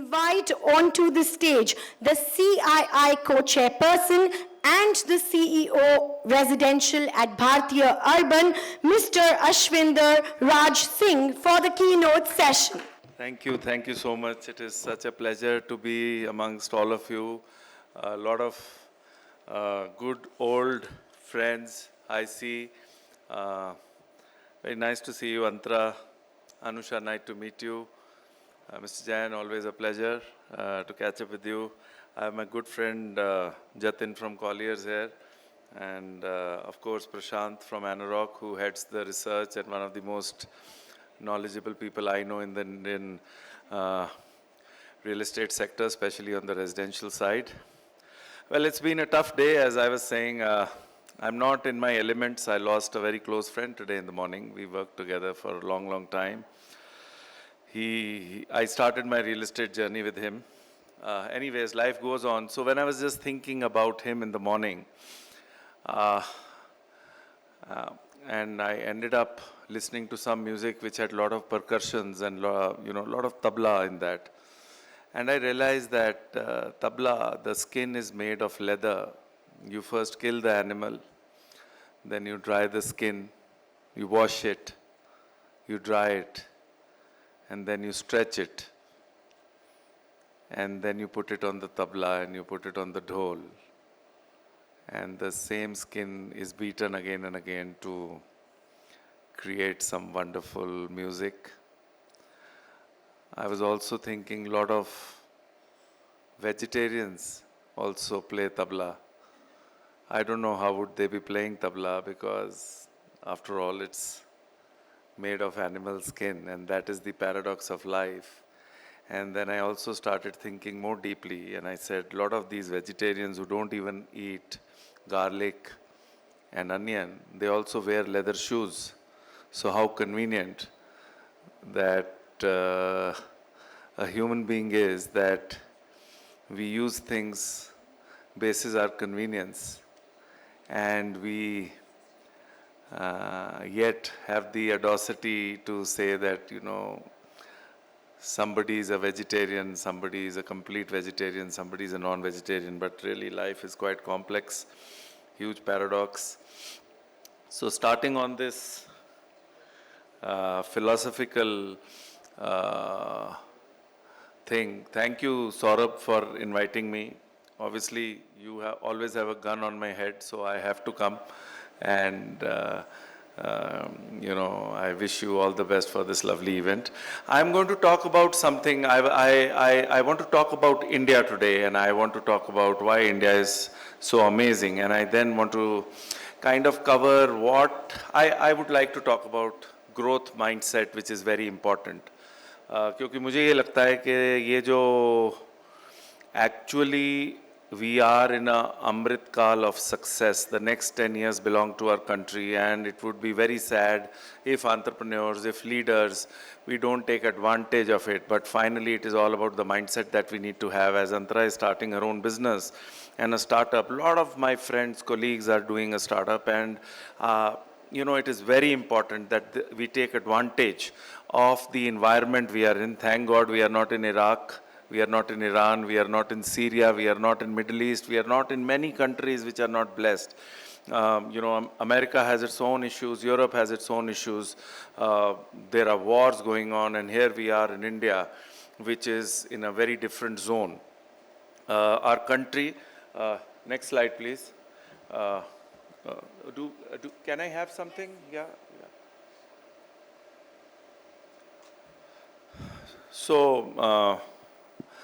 invite onto the stage the CII co-chairperson and the CEO residential at Bhartiya Urban, Mr. Ashwinder Raj Singh, for the keynote session. Thank you so much. It is such a pleasure to be amongst all of you. A lot of good old friends I see. Very nice to see you, Antara. Anusha, nice to meet you. Mr. Jain, always a pleasure to catch up with you. I have my good friend Jatin from Colliers here. And of course, Prashant from Anurag, who heads the research and one of the most knowledgeable people I know in the Indian real estate sector, especially on the residential side. Well, it's been a tough day, as I was saying. I'm not in my elements. I lost a very close friend today in the morning. We worked together for a long, long time. I started my real estate journey with him. Anyways, life goes on. So when I was just thinking about him in the morning, and I ended up listening to some music which had a lot of percussions and a lot of tabla in that. And I realized that tabla, the skin is made of leather. You first kill the animal, then you dry the skin, you wash it, you dry it, and then you stretch it. And then you put it on the tabla and you put it on the dhol. And the same skin is beaten again and again to create some wonderful music. I was also thinking a lot of vegetarians also play tabla. I don't know how would they be playing tabla, because after all it's made of animal skin, and that is the paradox of life. And then I also started thinking more deeply, and I said a lot of these vegetarians who don't even eat garlic and onion, they also wear leather shoes. So how convenient that a human being is, that we use things basis our convenience, and we yet have the audacity to say that, somebody is a vegetarian, somebody is a complete vegetarian, somebody is a non-vegetarian, but really life is quite complex, huge paradox. So starting on this philosophical thing, thank you, Saurabh, for inviting me. Obviously, you always have a gun on my head, so I have to come. And, I wish you all the best for this lovely event. I'm going to talk about something. I want to talk about India today, and I want to talk about why India is so amazing. And I then want to kind of cover what I would like to talk about growth mindset, which is very important. क्योंकि मुझे ये लगता है कि ये जो actually we are in a Amrit Kal of success. The next 10 years belong to our country, and it would be very sad if entrepreneurs, if leaders, we don't take advantage of it. But finally, it is all about the mindset that we need to have. As Antara is starting her own business and a startup, a lot of my friends, colleagues are doing a startup, and it is very important that we take advantage of the environment we are in. Thank God we are not in Iraq. We are not in Iran, we are not in Syria, we are not in Middle East, we are not in many countries which are not blessed. America has its own issues, Europe has its own issues. There are wars going on, and here we are in India, which is in a very different zone. Our country, next slide please. Can I have something? Yeah.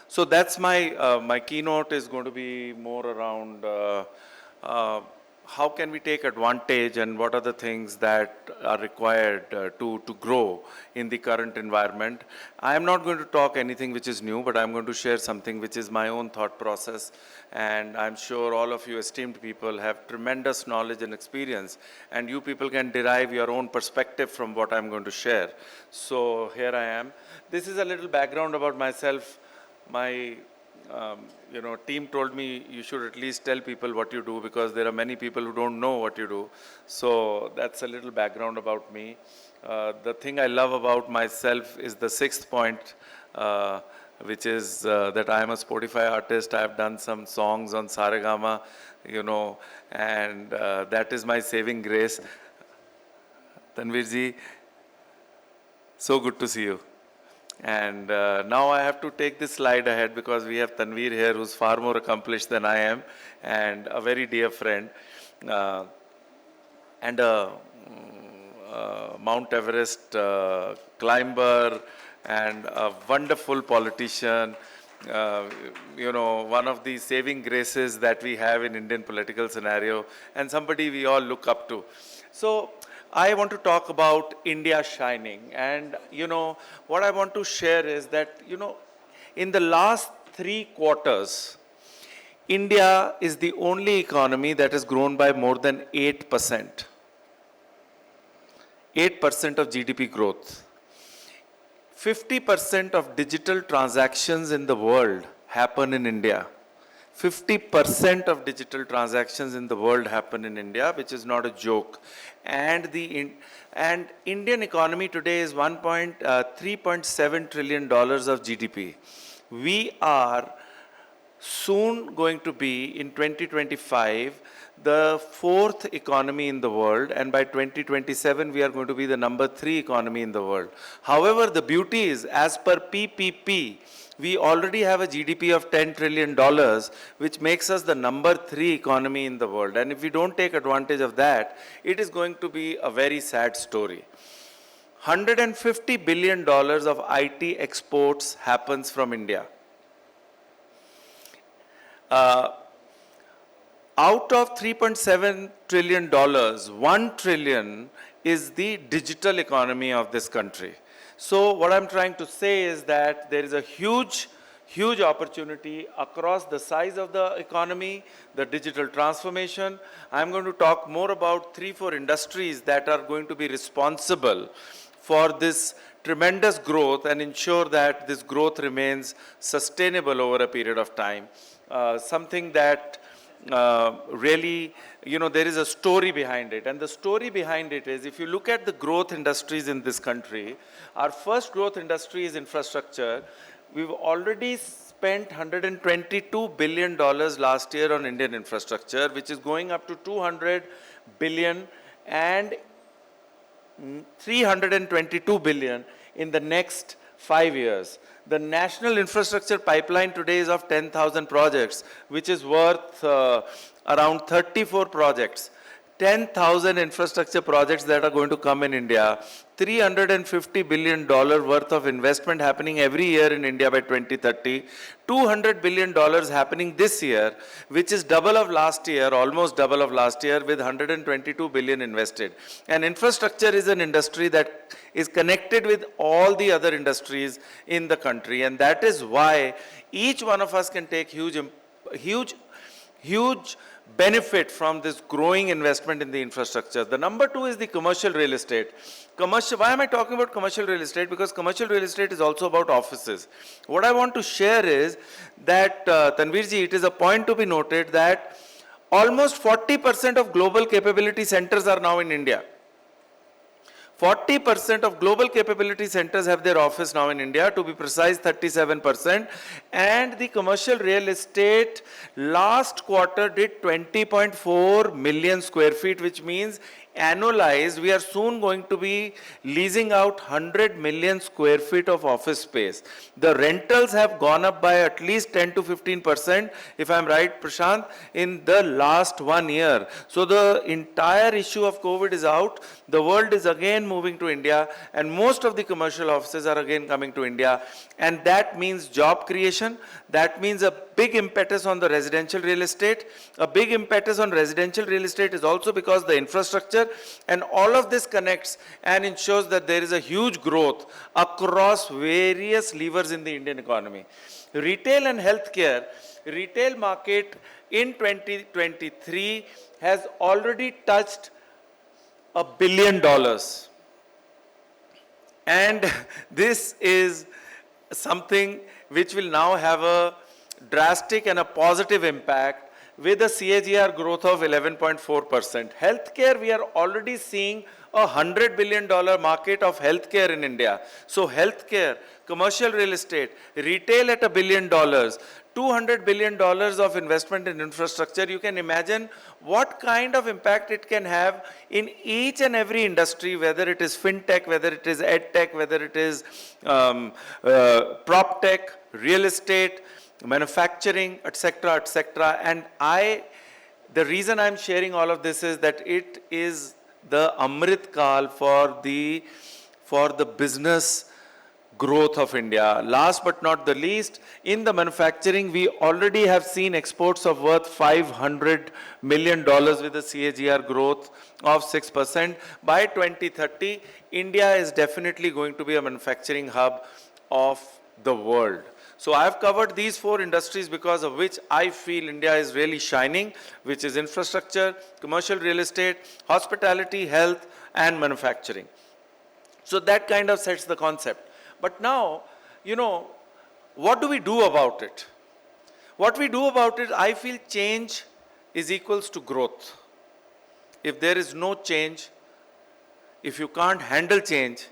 So that's my keynote is going to be more around how can we take advantage and what are the things that are required to grow in the current environment. I am not going to talk anything which is new, but I'm going to share something which is my own thought process, and I'm sure all of you esteemed people have tremendous knowledge and experience, and you people can derive your own perspective from what I'm going to share. So here I am. This is a little background about myself. My team told me you should at least tell people what you do, because there are many people who don't know what you do. So that's a little background about me. The thing I love about myself is the sixth point, which is that I am a Spotify artist. I have done some songs on Saregama, and that is my saving grace. Tanvir ji, so good to see you. And now I have to take this slide ahead because we have Tanvir here, who's far more accomplished than I am, and a very dear friend, and a Mount Everest climber, and a wonderful politician. One of the saving graces that we have in Indian political scenario, and somebody we all look up to. So I want to talk about India shining. And, what I want to share is that, in the last 3 quarters, India is the only economy that has grown by more than 8%. 8% of GDP growth. 50% of digital transactions in the world happen in India. 50% of digital transactions in the world happen in India, which is not a joke. And and Indian economy today is $3.7 trillion of GDP. We are soon going to be, in 2025, the 4th economy in the world, and by 2027 we are going to be the number 3 economy in the world. However, the beauty is, as per PPP, we already have a GDP of $10 trillion, which makes us the number 3 economy in the world. And if we don't take advantage of that, it is going to be a very sad story. $150 billion of IT exports happens from India. Out of $3.7 trillion, $1 trillion is the digital economy of this country. So what I'm trying to say is that there is a huge opportunity across the size of the economy, the digital transformation. I'm going to talk more about 3-4 industries that are going to be responsible for this tremendous growth and ensure that this growth remains sustainable over a period of time. Something that really, there is a story behind it. And the story behind it is, if you look at the growth industries in this country, our first growth industry is infrastructure. We've already spent $122 billion last year on Indian infrastructure, which is going up to $200 billion and $322 billion in the next 5 years. The national infrastructure pipeline today is of 10,000 projects, which is worth around 34 projects. 10,000 infrastructure projects that are going to come in India. $350 billion worth of investment happening every year in India by 2030. $200 billion happening this year, which is double of last year, almost double of last year, with $122 billion invested. And infrastructure is an industry that is connected with all the other industries in the country. And that is why each one of us can take huge benefit from this growing investment in the infrastructure. The number 2 is the commercial real estate. Why am I talking about commercial real estate? Because commercial real estate is also about offices. What I want to share is that, Tanvirji, it is a point to be noted that almost 40% of global capability centers are now in India. 40% of global capability centers have their office now in India, to be precise 37%. And the commercial real estate last quarter did 20.4 million square feet, which means annualized, we are soon going to be leasing out 100 million square feet of office space. The rentals have gone up by at least 10 to 15%, if I'm right, Prashant, in the last 1 year. So the entire issue of COVID is out. The world is again moving to India, and most of the commercial offices are again coming to India. And that means job creation. That means a big impetus on the residential real estate. A big impetus on residential real estate is also because the infrastructure, and all of this connects and ensures that there is a huge growth across various levers in the Indian economy. Retail and healthcare. Retail market in 2023 has already touched $1 billion. And this is something which will now have a drastic and a positive impact, with a CAGR growth of 11.4%. Healthcare, we are already seeing a $100 billion market of healthcare in India. So healthcare, commercial real estate, retail at $1 billion, $200 billion of investment in infrastructure. You can imagine what kind of impact it can have in each and every industry, whether it is fintech, whether it is edtech, whether it is prop tech, real estate, manufacturing, etc., etc. And the reason I'm sharing all of this is that it is the Amrit Kal for the business growth of India. Last but not the least, in the manufacturing, we already have seen exports of worth $500 million with a CAGR growth of 6%. By 2030, India is definitely going to be a manufacturing hub of the world. So I've covered these 4 industries because of which I feel India is really shining, which is infrastructure, commercial real estate, hospitality, health, and manufacturing. So that kind of sets the concept. But now, what do we do about it? What we do about it, I feel change is equals to growth. If there is no change, if you can't handle change,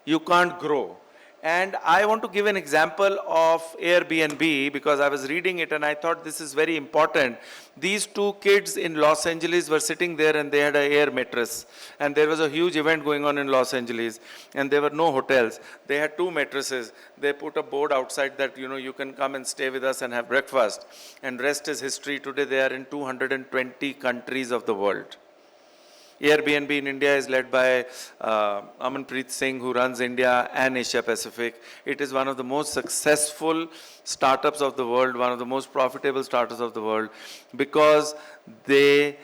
you can't grow. And I want to give an example of Airbnb because I was reading it and I thought this is very important. These 2 kids in Los Angeles were sitting there and they had an air mattress. And there was a huge event going on in Los Angeles and there were no hotels. They had 2 mattresses. They put a board outside that, you can come and stay with us and have breakfast. And rest is history. Today they are in 220 countries of the world. Airbnb in India is led by Amanpreet Singh, who runs India and Asia Pacific. It is one of the most successful startups of the world, one of the most profitable startups of the world, because they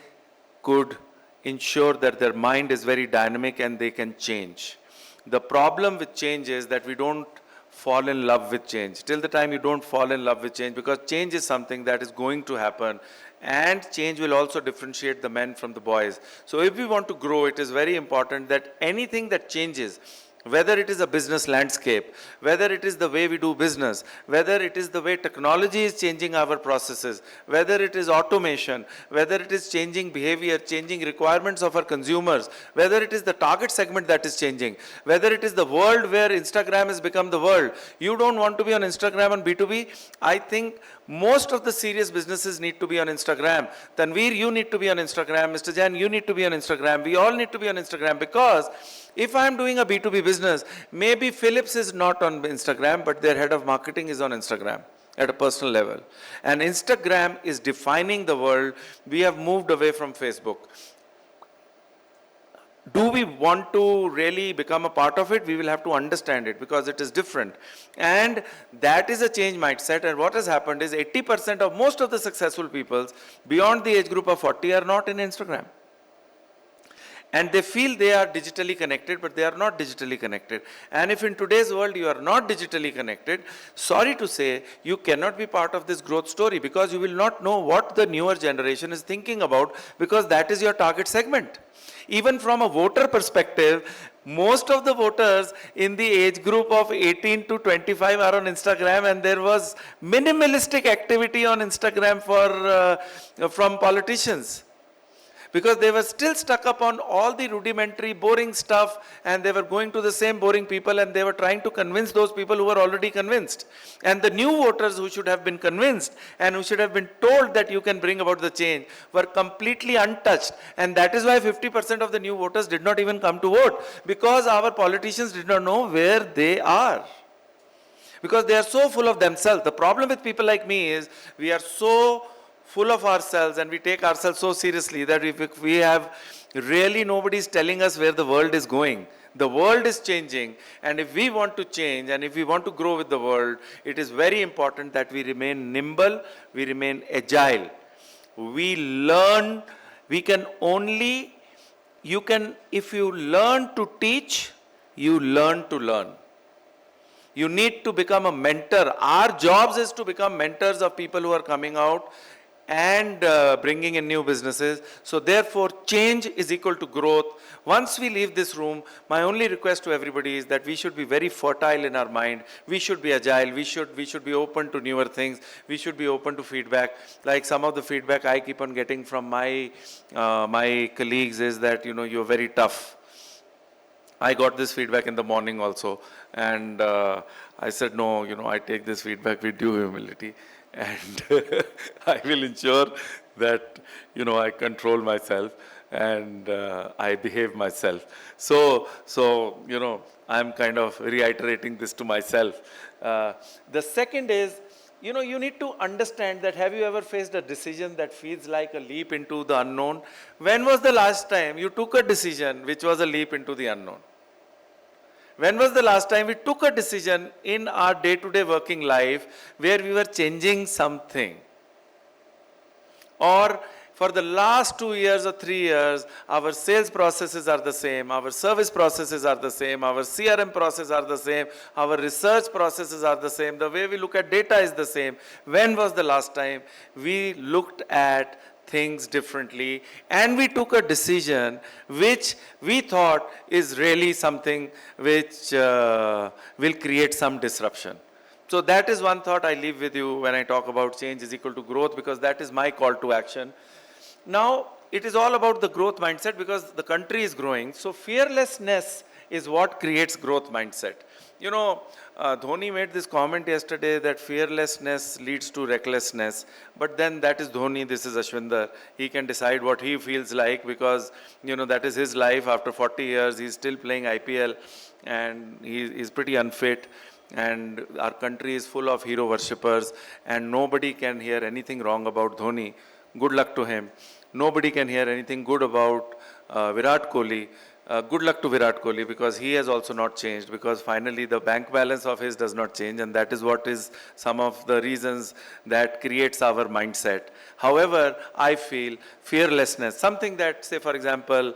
could ensure that their mind is very dynamic and they can change. The problem with change is that we don't fall in love with change. Till the time you don't fall in love with change, because change is something that is going to happen, and change will also differentiate the men from the boys. So if we want to grow, it is very important that anything that changes, whether it is a business landscape, whether it is the way we do business, whether it is the way technology is changing our processes, whether it is automation, whether it is changing behavior, changing requirements of our consumers, whether it is the target segment that is changing, whether it is the world where Instagram has become the world. You don't want to be on Instagram on B2B. I think most of the serious businesses need to be on Instagram. Tanveer, you need to be on Instagram. Mr. Jain, you need to be on Instagram. We all need to be on Instagram, because if I'm doing a B2B business, maybe Philips is not on Instagram, but their head of marketing is on Instagram at a personal level. And Instagram is defining the world. We have moved away from Facebook. Do we want to really become a part of it? We will have to understand it, because it is different. And that is a change mindset. And what has happened is 80% of most of the successful people beyond the age group of 40 are not in Instagram. And they feel they are digitally connected, but they are not digitally connected. And if in today's world you are not digitally connected, sorry to say, you cannot be part of this growth story, because you will not know what the newer generation is thinking about, because that is your target segment. Even from a voter perspective, most of the voters in the age group of 18 to 25 are on Instagram, and there was minimalistic activity on Instagram from politicians, because they were still stuck up on all the rudimentary, boring stuff, and they were going to the same boring people, and they were trying to convince those people who were already convinced. And the new voters who should have been convinced and who should have been told that you can bring about the change were completely untouched. And that is why 50% of the new voters did not even come to vote, because our politicians did not know where they are. Because they are so full of themselves. The problem with people like me is we are so full of ourselves and we take ourselves so seriously that if we have really nobody is telling us where the world is going. The world is changing, and if we want to change and if we want to grow with the world, it is very important that we remain nimble, we remain agile. We learn, if you learn to teach, you learn to learn. You need to become a mentor. Our jobs is to become mentors of people who are coming out and bringing in new businesses. So therefore, change is equal to growth. Once we leave this room, my only request to everybody is that we should be very fertile in our mind. We should be agile. We should be open to newer things. We should be open to feedback. Like some of the feedback I keep on getting from my colleagues is that, you know, you're very tough. I got this feedback in the morning also, and I said, no, you know, I take this feedback with due humility, and I will ensure that, you know, I control myself and I behave myself. So, you know, I'm kind of reiterating this to myself. The second is, you know, you need to understand that, have you ever faced a decision that feels like a leap into the unknown? When was the last time you took a decision which was a leap into the unknown? When was the last time we took a decision in our day-to-day working life where we were changing something? Or for the last 2 years or 3 years, our sales processes are the same, our service processes are the same, our CRM processes are the same, our research processes are the same, the way we look at data is the same. When was the last time we looked at things differently and we took a decision which we thought is really something which will create some disruption? So that is one thought I leave with you when I talk about change is equal to growth, because that is my call to action. Now, it is all about the growth mindset because the country is growing. So fearlessness is what creates growth mindset. You know, Dhoni made this comment yesterday that fearlessness leads to recklessness. But then that is Dhoni, this is Ashwinder. He can decide what he feels like because, you know, that is his life. After 40 years, he's still playing IPL and he's pretty unfit. And our country is full of hero worshippers and nobody can hear anything wrong about Dhoni. Good luck to him. Nobody can hear anything good about Virat Kohli. Good luck to Virat Kohli because he has also not changed, because finally the bank balance of his does not change, and that is what is some of the reasons that creates our mindset. However, I feel fearlessness, something that, say for example,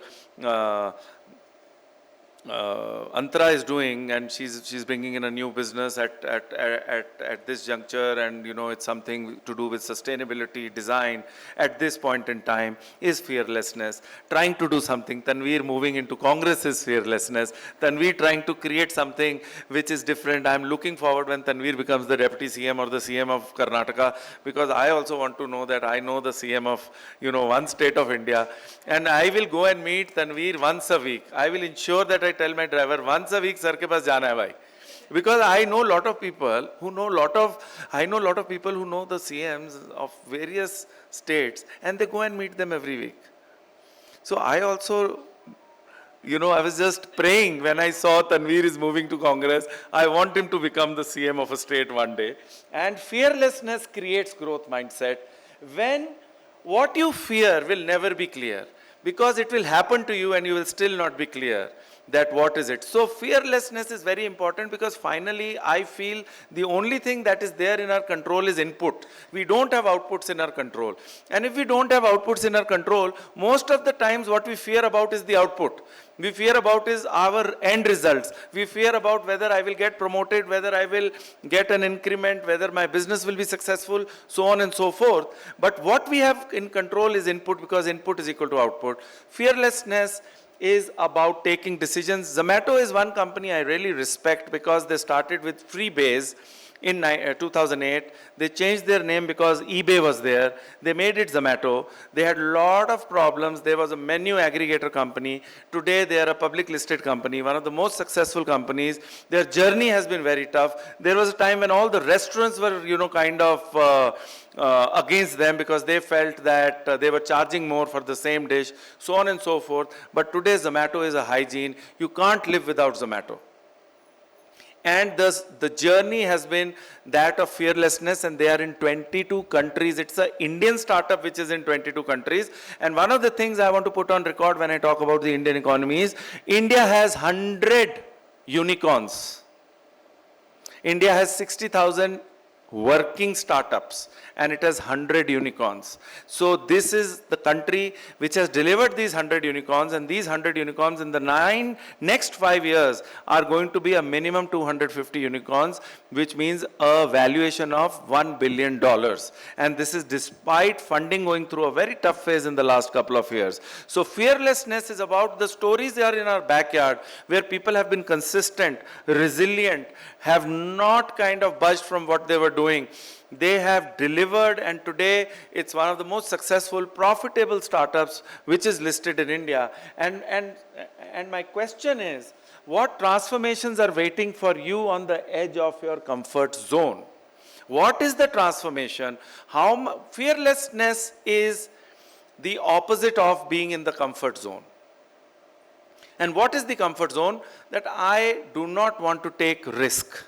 Antara is doing, and she's bringing in a new business at this juncture, and you know it's something to do with sustainability, design at this point in time is fearlessness. Trying to do something, Tanveer moving into Congress is fearlessness. Tanveer trying to create something which is different. I'm looking forward when Tanveer becomes the Deputy CM or the CM of Karnataka, because I also want to know that I know the CM of, you know, one state of India, and I will go and meet Tanveer once a week. I will ensure that I tell my driver once a week, sir ke paas jana hai bhai. Because I know a lot of people who know people who know the CMs of various states, and they go and meet them every week. So I also, you know, I was just praying when I saw Tanveer is moving to Congress. I want him to become the CM of a state one day. And fearlessness creates growth mindset. When what you fear will never be clear, because it will happen to you and you will still not be clear that what is it. So fearlessness is very important, because finally I feel the only thing that is there in our control is input. We don't have outputs in our control. And if we don't have outputs in our control, most of the times what we fear about is the output. We fear about is our end results. We fear about whether I will get promoted, whether I will get an increment, whether my business will be successful, so on and so forth. But what we have in control is input, because input is equal to output. Fearlessness is about taking decisions. Zomato is one company I really respect, because they started with freebase in 2008. They changed their name because eBay was there. They made it Zomato. They had a lot of problems. There was a menu aggregator company. Today they are a public listed company, one of the most successful companies. Their journey has been very tough. There was a time when all the restaurants were, you know, kind of against them, because they felt that they were charging more for the same dish, so on and so forth. But today Zomato is a hygiene. You can't live without Zomato. And thus, the journey has been that of fearlessness, and they are in 22 countries. It's an Indian startup which is in 22 countries. And one of the things I want to put on record when I talk about the Indian economy is, India has 100 unicorns. India has 60,000 working startups, and it has 100 unicorns. So this is the country which has delivered these 100 unicorns, and these 100 unicorns in the next 5 years are going to be a minimum 250 unicorns, which means a valuation of $1 billion. And this is despite funding going through a very tough phase in the last couple of years. So fearlessness is about the stories that are in our backyard, where people have been consistent, resilient, have not kind of budged from what they were doing. They have delivered, and today it's one of the most successful, profitable startups which is listed in India. And my question is, what transformations are waiting for you on the edge of your comfort zone? What is the transformation? Fearlessness is the opposite of being in the comfort zone. And what is the comfort zone? That I do not want to take risk.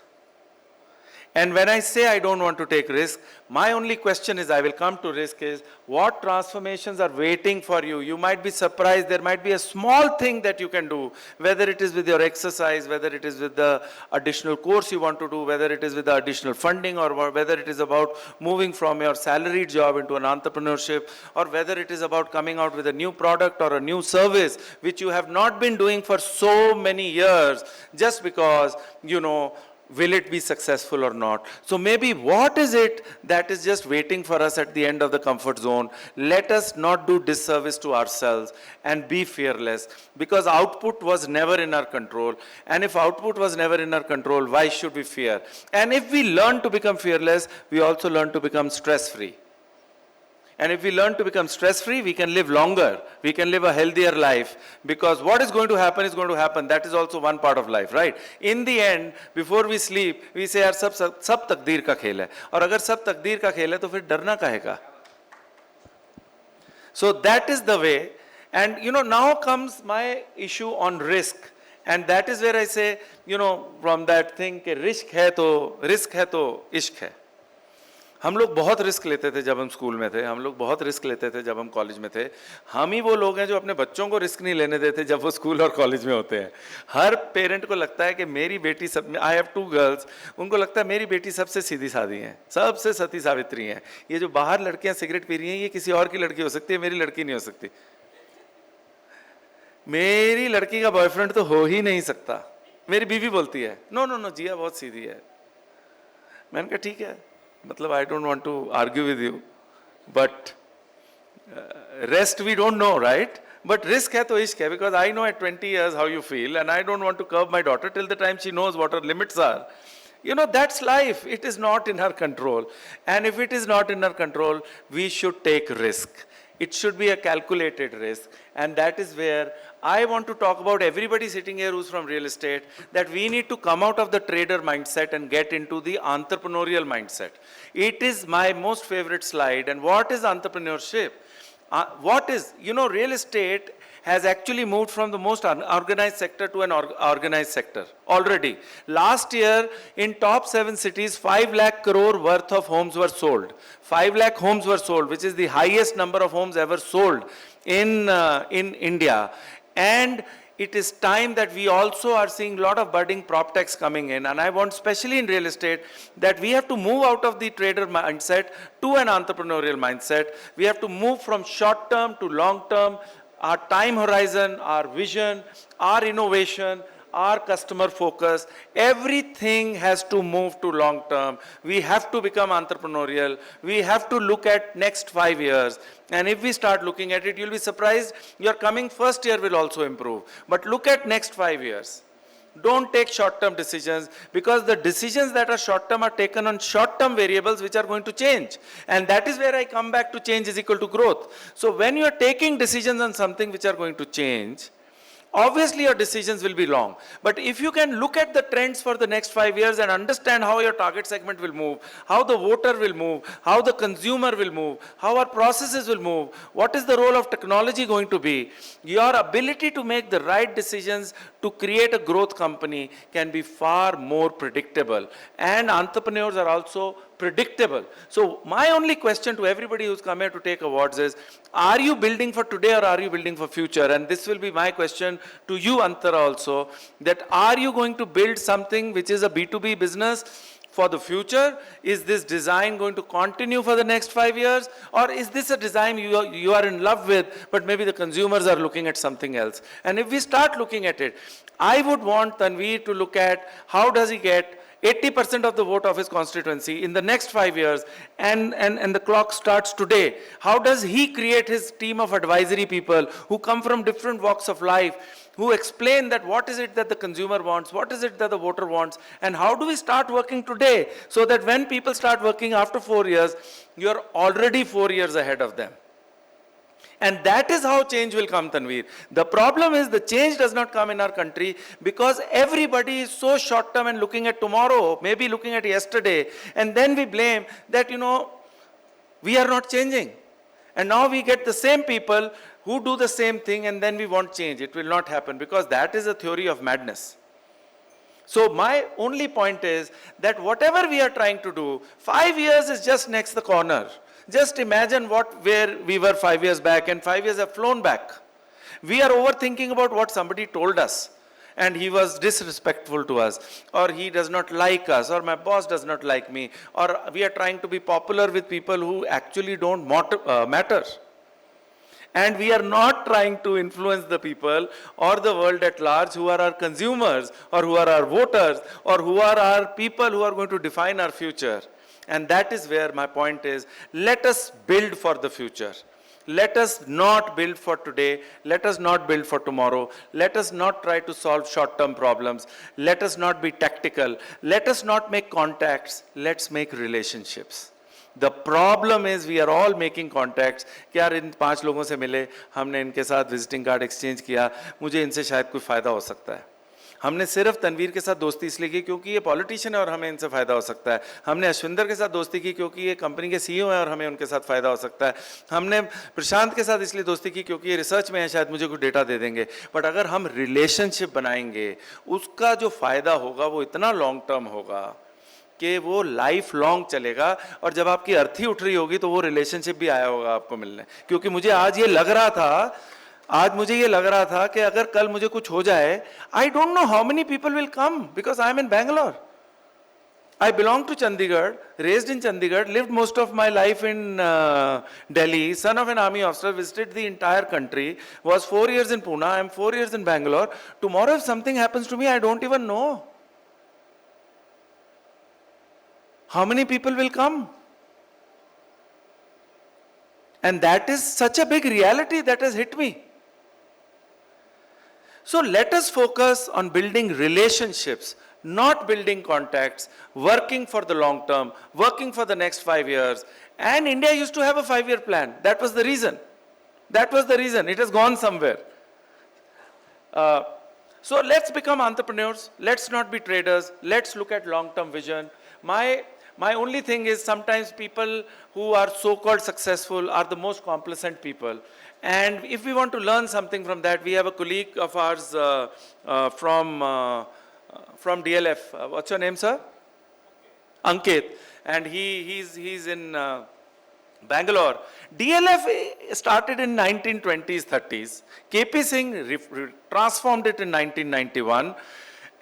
And when I say I don't want to take risk, my only question is, I will come to risk, is what transformations are waiting for you? You might be surprised. There might be a small thing that you can do, whether it is with your exercise, whether it is with the additional course you want to do, whether it is with the additional funding, or whether it is about moving from your salaried job into an entrepreneurship, or whether it is about coming out with a new product or a new service which you have not been doing for so many years, just because, will it be successful or not? So maybe what is it that is just waiting for us at the end of the comfort zone? Let us not do disservice to ourselves and be fearless, because output was never in our control. And if output was never in our control, why should we fear? And if we learn to become fearless, we also learn to become stress-free. And if we learn to become stress-free, we can live longer. We can live a healthier life, because what is going to happen is going to happen. That is also one part of life, right? In the end, before we sleep, we say, यार सब तकदीर का खेल है. और अगर सब तकदीर का खेल है, तो फिर डरना काहे का? So that is the way. And now comes my issue on risk. And that is where I say, from that thing, कि risk है तो इश्क है. हम लोग बहुत रिस्क लेते थे जब हम स्कूल में थे, हम लोग बहुत रिस्क लेते थे जब हम कॉलेज में थे. हम ही वो लोग हैं जो अपने बच्चों को रिस्क नहीं लेने देते जब वो स्कूल और कॉलेज में होते हैं. हर पेरेंट को लगता है कि मेरी बेटी सब, आई हैव 2 गर्ल्स, उनको लगता है मेरी बेटी सबसे सीधी सादी है, सबसे सती सावित्री है. ये जो बाहर लड़कियां सिगरेट पी रही हैं, ये किसी और की लड़की हो सकती है, मेरी लड़की नहीं हो सकती. मेरी लड़की का बॉयफ्रेंड तो हो ही नहीं सकता. मेरी बीवी बोलती है, नो जिया बहुत सीधी है. मैंने कहा ठीक है, मतलब I don't want to argue with you, but rest we don't know, right? But risk है तो इश्क है, because I know at 20 years how you feel, and I don't want to curb my daughter till the time she knows what her limits are. That's life. It is not in her control. And if it is not in her control, we should take risk. It should be a calculated risk. And that is where I want to talk about everybody sitting here who's from real estate, that we need to come out of the trader mindset and get into the entrepreneurial mindset. It is my most favorite slide. And what is entrepreneurship? Real estate has actually moved from the most unorganized sector to an organized sector already. Last year, in top 7 cities, 5 lakh crore worth of homes were sold. 5 lakh homes were sold, which is the highest number of homes ever sold in India. And it is time that we also are seeing a lot of budding prop techs coming in. And I want, especially in real estate, that we have to move out of the trader mindset to an entrepreneurial mindset. We have to move from short term to long term. Our time horizon, our vision, our innovation, our customer focus, everything has to move to long term. We have to become entrepreneurial. We have to look at next 5 years. And if we start looking at it, you'll be surprised. Your coming first year will also improve. But look at next 5 years. Don't take short-term decisions, because the decisions that are short-term are taken on short-term variables which are going to change. And that is where I come back to change is equal to growth. So when you are taking decisions on something which are going to change, obviously your decisions will be long. But if you can look at the trends for the next 5 years and understand how your target segment will move, how the voter will move, how the consumer will move, how our processes will move, what is the role of technology going to be, your ability to make the right decisions to create a growth company can be far more predictable. And entrepreneurs are also predictable. So my only question to everybody who's come here to take awards is, are you building for today or are you building for future? And this will be my question to you, Antara, also, that are you going to build something which is a B2B business for the future? Is this design going to continue for the next 5 years? Or is this a design you are in love with, but maybe the consumers are looking at something else? And if we start looking at it, I would want Tanveer to look at how does he get 80% of the vote of his constituency in the next 5 years, and the clock starts today. How does he create his team of advisory people who come from different walks of life, who explain that what is it that the consumer wants, what is it that the voter wants, and how do we start working today so that when people start working after 4 years, you're already 4 years ahead of them. And that is how change will come, Tanveer. The problem is the change does not come in our country because everybody is so short-term and looking at tomorrow, maybe looking at yesterday, and then we blame that, we are not changing. And now we get the same people who do the same thing and then we want change. It will not happen because that is a theory of madness. So my only point is that whatever we are trying to do, 5 years is just next the corner. Just imagine where we were 5 years back, and 5 years have flown back. We are overthinking about what somebody told us, and he was disrespectful to us, or he does not like us, or my boss does not like me, or we are trying to be popular with people who actually don't matter. And we are not trying to influence the people or the world at large who are our consumers, or who are our voters, or who are our people who are going to define our future. And that is where my point is, let us build for the future. Let us not build for today. Let us not build for tomorrow. Let us not try to solve short-term problems. Let us not be tactical. Let us not make contacts. Let's make relationships. The problem is we are all making contacts कि यार इन 5 लोगों से मिले, हमने इनके साथ visiting card exchange किया, मुझे इनसे शायद कोई फ़ायदा हो सकता है. हमने सिर्फ तनवीर के साथ दोस्ती इसलिए की क्योंकि ये पॉलिटिशियन है और हमें इनसे फ़ायदा हो सकता है. हमने अश्विंदर के साथ दोस्ती की क्योंकि ये कंपनी के सीईओ हैं और हमें उनके साथ फ़ायदा हो सकता है. हमने प्रशांत के साथ इसलिए दोस्ती की क्योंकि ये रिसर्च में है, शायद मुझे कुछ डेटा दे देंगे. बट अगर हम रिलेशनशिप बनाएंगे, उसका जो फ़ायदा होगा वो इतना लॉन्ग टर्म होगा कि वो लाइफ लॉन्ग चलेगा. और जब आपकी अर्थी उठ रही होगी तो वो रिलेशनशिप भी आया होगा आपको मिलने. क्योंकि मुझे आज ये लग रहा था कि अगर कल मुझे कुछ हो जाए, I don't know how many people will come because I am in Bangalore. I belong to Chandigarh, raised in Chandigarh, lived most of my life in Delhi, son of an army officer, visited the entire country, was 4 years in Pune, I am 4 years in Bangalore. Tomorrow if something happens to me, I don't even know. How many people will come? And that is such a big reality that has hit me. So let us focus on building relationships, not building contacts, working for the long term, working for the next 5 years. And India used to have a 5-year plan. That was the reason. It has gone somewhere. So let's become entrepreneurs. Let's not be traders. Let's look at long-term vision. My only thing is sometimes people who are so-called successful are the most complacent people. And if we want to learn something from that, we have a colleague of ours from DLF. What's your name, sir? Ankit. And he's in Bangalore. DLF started in 1920s, 30s. KP Singh transformed it in 1991.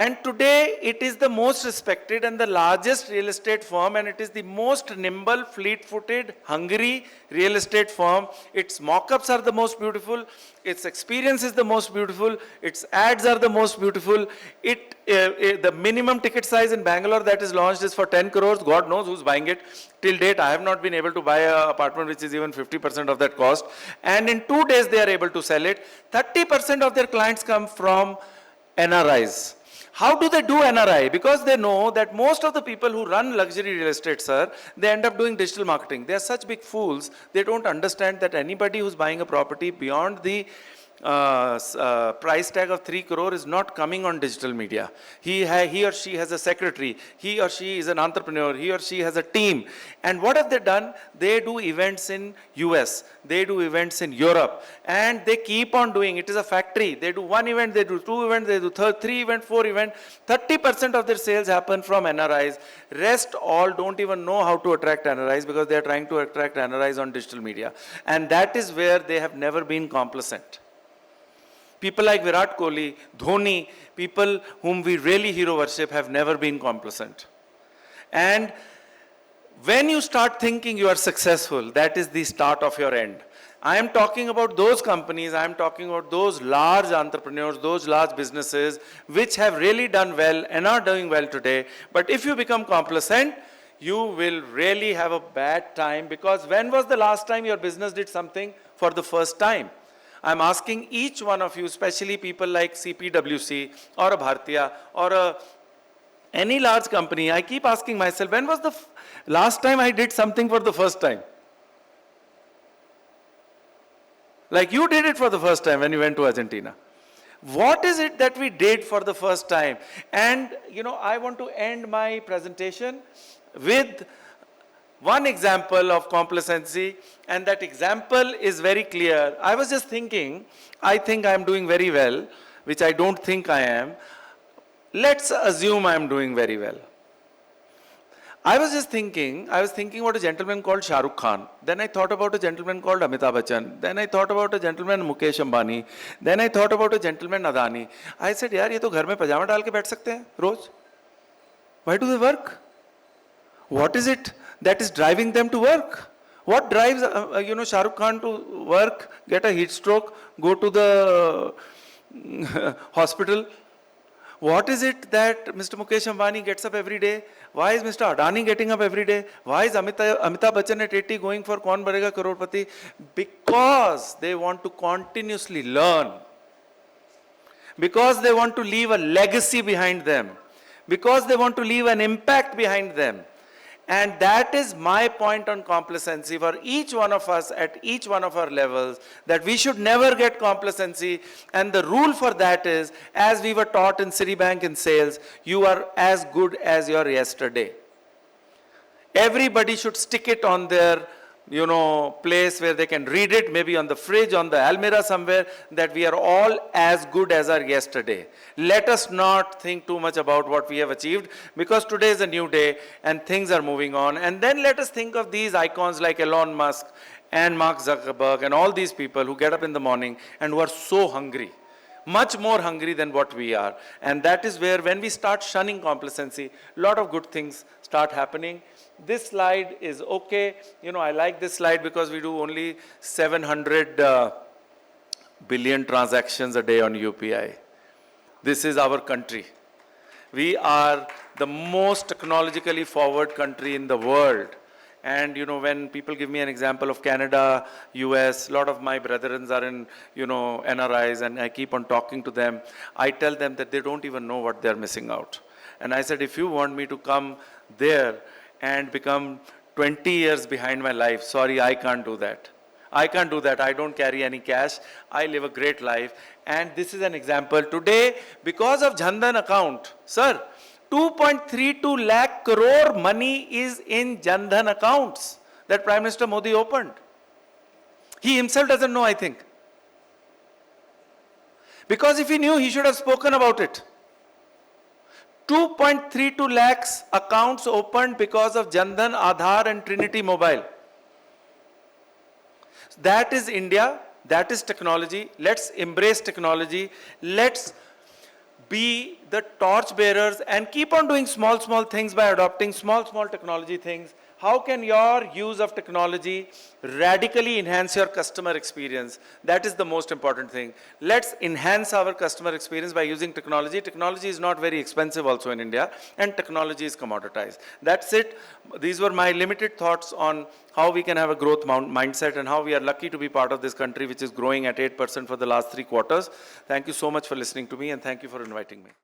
And today it is the most respected and the largest real estate firm, and it is the most nimble, fleet-footed, hungry real estate firm. Its mock-ups are the most beautiful, its experience is the most beautiful, its ads are the most beautiful. The minimum ticket size in Bangalore that is launched is for 10 crores. God knows who's buying it. Till date, I have not been able to buy an apartment which is even 50% of that cost. And in 2 days, they are able to sell it. 30% of their clients come from NRIs. How do they do NRI? Because they know that most of the people who run luxury real estate, sir, they end up doing digital marketing. They are such big fools, they don't understand that anybody who's buying a property beyond the price tag of 3 crore is not coming on digital media. He or she has a secretary, he or she is an entrepreneur, he or she has a team. And what have they done? They do events in US, they do events in Europe, and they keep on doing. It is a factory. They do 1 event, they do 2 events, they do 3 events, 4 events. 30% of their sales happen from NRIs. Rest all don't even know how to attract NRIs because they are trying to attract NRIs on digital media. And that is where they have never been complacent. People like Virat Kohli, Dhoni, people whom we really hero worship have never been complacent. And when you start thinking you are successful, that is the start of your end. I am talking about those companies, I am talking about those large entrepreneurs, those large businesses which have really done well and are doing well today. But if you become complacent, you will really have a bad time, because when was the last time your business did something for the first time? I'm asking each one of you, especially people like CPWC or a Bhartiya or any large company, I keep asking myself, when was the last time I did something for the first time? Like you did it for the first time when you went to Argentina. What is it that we did for the first time? And, I want to end my presentation with one example of complacency, and that example is very clear. I was just thinking, I think I am doing very well, which I don't think I am. Let's assume I am doing very well. I was thinking about a gentleman called Shah Rukh Khan. Then I thought about a gentleman called Amitabh Bachchan. Then I thought about a gentleman Mukesh Ambani. Then I thought about a gentleman Adani. I said, यार ये तो घर में पजामा डाल के बैठ सकते हैं रोज. Why do they work? What is it that is driving them to work? What drives Shah Rukh Khan to work, get a heat stroke, go to the hospital? What is it that Mr. Mukesh Ambani gets up every day? Why is Mr. Adani getting up every day? Why is Amitabh Bachchan at 80 going for Kaun Banega Crorepati? Because they want to continuously learn. Because they want to leave a legacy behind them. Because they want to leave an impact behind them. And that is my point on complacency for each one of us at each one of our levels, that we should never get complacency. And the rule for that is, as we were taught in Citibank in sales, you are as good as your yesterday. Everybody should stick it on their place where they can read it, maybe on the fridge, on the almirah somewhere, that we are all as good as our yesterday. Let us not think too much about what we have achieved, because today is a new day and things are moving on. And then let us think of these icons like Elon Musk and Mark Zuckerberg and all these people who get up in the morning and who are so hungry, much more hungry than what we are. And that is where, when we start shunning complacency, a lot of good things start happening. This slide is okay. I like this slide because we do only 700 billion transactions a day on UPI. This is our country. We are the most technologically forward country in the world. And, when people give me an example of Canada, US, a lot of my brethren are in, NRIs, and I keep on talking to them. I tell them that they don't even know what they're missing out. And I said, if you want me to come there and become 20 years behind my life, sorry, I can't do that. I can't do that. I don't carry any cash. I live a great life. And this is an example. Today, because of Jan Dhan account, sir, 2.32 lakh crore money is in Jan Dhan accounts that Prime Minister Modi opened. He himself doesn't know, I think. Because if he knew, he should have spoken about it. 2.32 lakhs accounts opened because of Jan Dhan, Aadhaar and Trinity Mobile. That is India. That is technology. Let's embrace technology. Let's be the torch bearers and keep on doing small things by adopting small technology things. How can your use of technology radically enhance your customer experience? That is the most important thing. Let's enhance our customer experience by using technology. Technology is not very expensive also in India, and technology is commoditized. That's it. These were my limited thoughts on how we can have a growth mindset and how we are lucky to be part of this country which is growing at 8% for the last 3 quarters. Thank you so much for listening to me, and thank you for inviting me.